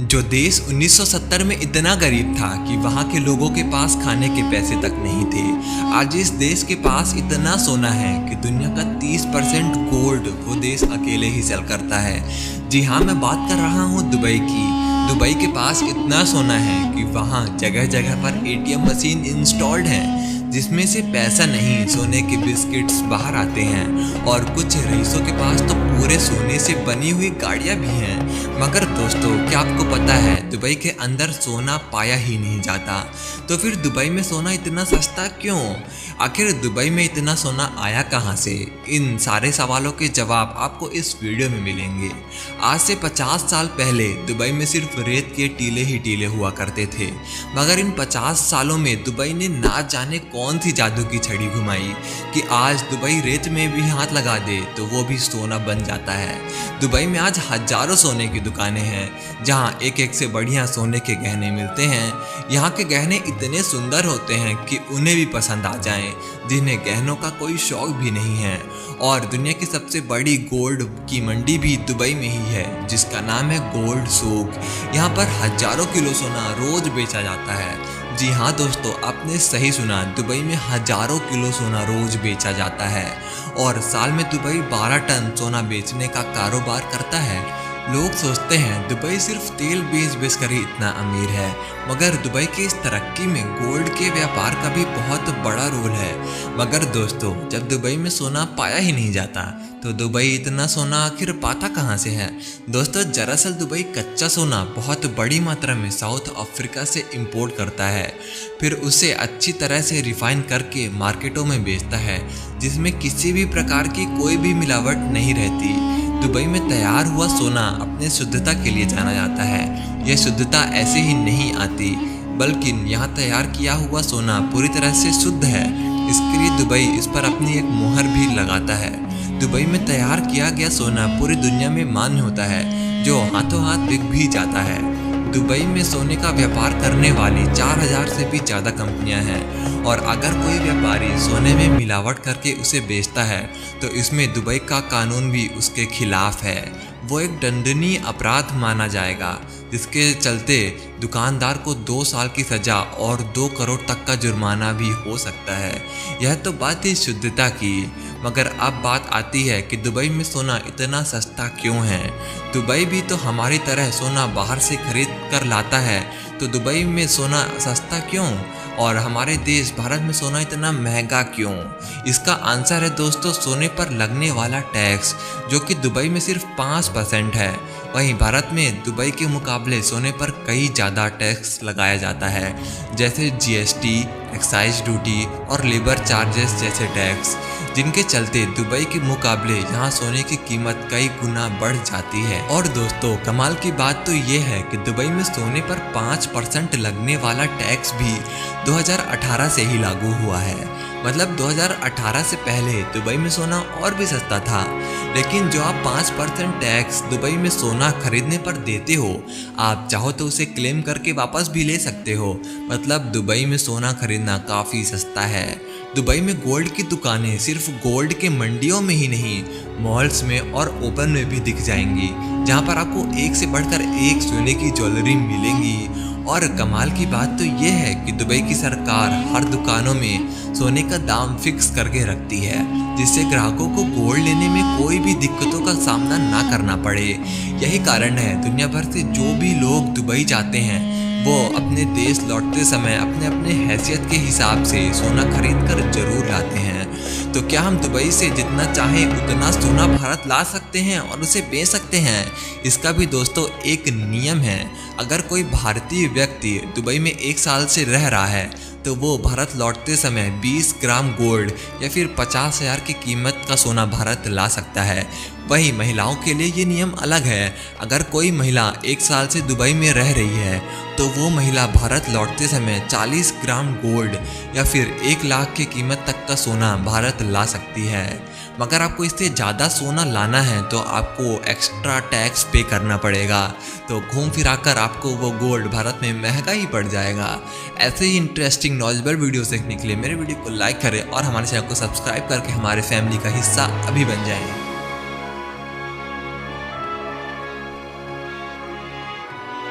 जो देश 1970 में इतना गरीब था कि वहाँ के लोगों के पास खाने के पैसे तक नहीं थे, आज इस देश के पास इतना सोना है कि दुनिया का 30% गोल्ड वो देश अकेले ही सेल करता है। जी हाँ, मैं बात कर रहा हूँ दुबई की। दुबई के पास इतना सोना है कि वहाँ जगह जगह पर एटीएम मशीन इंस्टॉल्ड है जिसमें से पैसा नहीं सोने के बिस्किट्स बाहर आते हैं, और कुछ रईसों के पास तो पूरे सोने से बनी हुई गाड़ियाँ भी हैं। मगर दोस्तों, क्या आपको पता है दुबई के अंदर सोना पाया ही नहीं जाता? तो फिर दुबई में सोना इतना सस्ता क्यों? आखिर दुबई में इतना सोना आया कहाँ से? इन सारे सवालों के जवाब आपको इस वीडियो में मिलेंगे। आज से 50 साल पहले दुबई में सिर्फ रेत के टीले ही टीले हुआ करते थे, मगर इन 50 सालों में दुबई ने ना जाने कौन सी जादू की छड़ी घुमाई कि आज दुबई रेत में भी हाथ लगा दे तो वो भी सोना बन जाता है। दुबई में आज हजारों सोने की दुकानें हैं जहां एक एक से बढ़िया सोने के गहने मिलते हैं। यहाँ के गहने इतने सुंदर होते हैं कि उन्हें भी पसंद आ जाएं, जिन्हें गहनों का कोई शौक भी नहीं है। और दुनिया की सबसे बड़ी गोल्ड की मंडी भी दुबई में ही है, जिसका नाम है गोल्ड सूक। यहाँ पर हजारों किलो सोना रोज बेचा जाता है। जी हाँ दोस्तों, आपने सही सुना, दुबई में हजारों किलो सोना रोज बेचा जाता है और साल में दुबई 12 टन सोना बेचने का कारोबार करता है। लोग सोचते हैं दुबई सिर्फ तेल बेच कर ही इतना अमीर है, मगर दुबई की इस तरक्की में गोल्ड के व्यापार का भी बहुत बड़ा रोल है। मगर दोस्तों, जब दुबई में सोना पाया ही नहीं जाता तो दुबई इतना सोना आखिर पाता कहाँ से है? दोस्तों, दरअसल दुबई कच्चा सोना बहुत बड़ी मात्रा में साउथ अफ्रीका से इंपोर्ट करता है, फिर उसे अच्छी तरह से रिफाइन करके मार्केटों में बेचता है, जिसमें किसी भी प्रकार की कोई भी मिलावट नहीं रहती। दुबई में तैयार हुआ सोना अपने शुद्धता के लिए जाना जाता है। यह शुद्धता ऐसे ही नहीं आती, बल्कि यहाँ तैयार किया हुआ सोना पूरी तरह से शुद्ध है। इसके लिए दुबई इस पर अपनी एक मोहर भी लगाता है। दुबई में तैयार किया गया सोना पूरी दुनिया में मान्य होता है, जो हाथों हाथ बिक भी जाता है। दुबई में सोने का व्यापार करने वाली 4000 से भी ज़्यादा कंपनियां हैं, और अगर कोई व्यापारी सोने में मिलावट करके उसे बेचता है तो इसमें दुबई का कानून भी उसके खिलाफ है। वो एक दंडनीय अपराध माना जाएगा, जिसके चलते दुकानदार को 2 साल की सज़ा और 2 करोड़ तक का जुर्माना भी हो सकता है। यह तो बात थी शुद्धता की, मगर अब बात आती है कि दुबई में सोना इतना सस्ता क्यों है? दुबई भी तो हमारी तरह सोना बाहर से खरीद कर लाता है, तो दुबई में सोना सस्ता क्यों? और हमारे देश भारत में सोना इतना महंगा क्यों? इसका आंसर है दोस्तों, सोने पर लगने वाला टैक्स, जो कि दुबई में सिर्फ 5% है। वहीं भारत में दुबई के मुकाबले सोने पर कई ज़्यादा टैक्स लगाया जाता है, जैसे जीएसटी, एक्साइज ड्यूटी और लेबर चार्जेस जैसे टैक्स, जिनके चलते दुबई के मुकाबले यहाँ सोने की कीमत कई गुना बढ़ जाती है। और दोस्तों, कमाल की बात तो ये है कि दुबई में सोने पर 5% लगने वाला टैक्स भी 2018 से ही लागू हुआ है। मतलब 2018 से पहले दुबई में सोना और भी सस्ता था, लेकिन जो आप 5% टैक्स दुबई में सोना खरीदने पर देते हो, आप चाहो तो उसे क्लेम करके वापस भी ले सकते हो। मतलब दुबई में सोना खरीदना काफ़ी सस्ता है। दुबई में गोल्ड की दुकानें सिर्फ गोल्ड के मंडियों में ही नहीं, मॉल्स में और ओपन में भी दिख जाएंगी, जहां पर आपको एक से बढ़कर एक सोने की ज्वेलरी मिलेंगी। और कमाल की बात तो ये है कि दुबई की सरकार हर दुकानों में सोने का दाम फिक्स करके रखती है, जिससे ग्राहकों को गोल्ड लेने में कोई भी दिक्कतों का सामना ना करना पड़े। यही कारण है दुनिया भर से जो भी लोग दुबई जाते हैं, वो अपने देश लौटते समय अपने अपने हैसियत के हिसाब से सोना खरीद कर जरूर लाते हैं। तो क्या हम दुबई से जितना चाहें उतना सोना भारत ला सकते हैं और उसे बेच सकते हैं? इसका भी दोस्तों एक नियम है। अगर कोई भारतीय व्यक्ति दुबई में 1 साल से रह रहा है तो वो भारत लौटते समय 20 ग्राम गोल्ड या फिर 50,000 की कीमत का सोना भारत ला सकता है। वहीं महिलाओं के लिए ये नियम अलग है। अगर कोई महिला 1 साल से दुबई में रह रही है तो वो महिला भारत लौटते समय 40 ग्राम गोल्ड या फिर 1 लाख की कीमत तक का सोना भारत ला सकती है। मगर आपको इससे ज़्यादा सोना लाना है तो आपको एक्स्ट्रा टैक्स पे करना पड़ेगा, तो घूम फिरा कर आपको वो गोल्ड भारत में महंगा ही पड़ जाएगा। ऐसे ही इंटरेस्टिंग नॉलेजेबल वीडियोस देखने के लिए मेरे वीडियो को लाइक करें और हमारे चैनल को सब्सक्राइब करके हमारे फैमिली का हिस्सा अभी बन जाएं।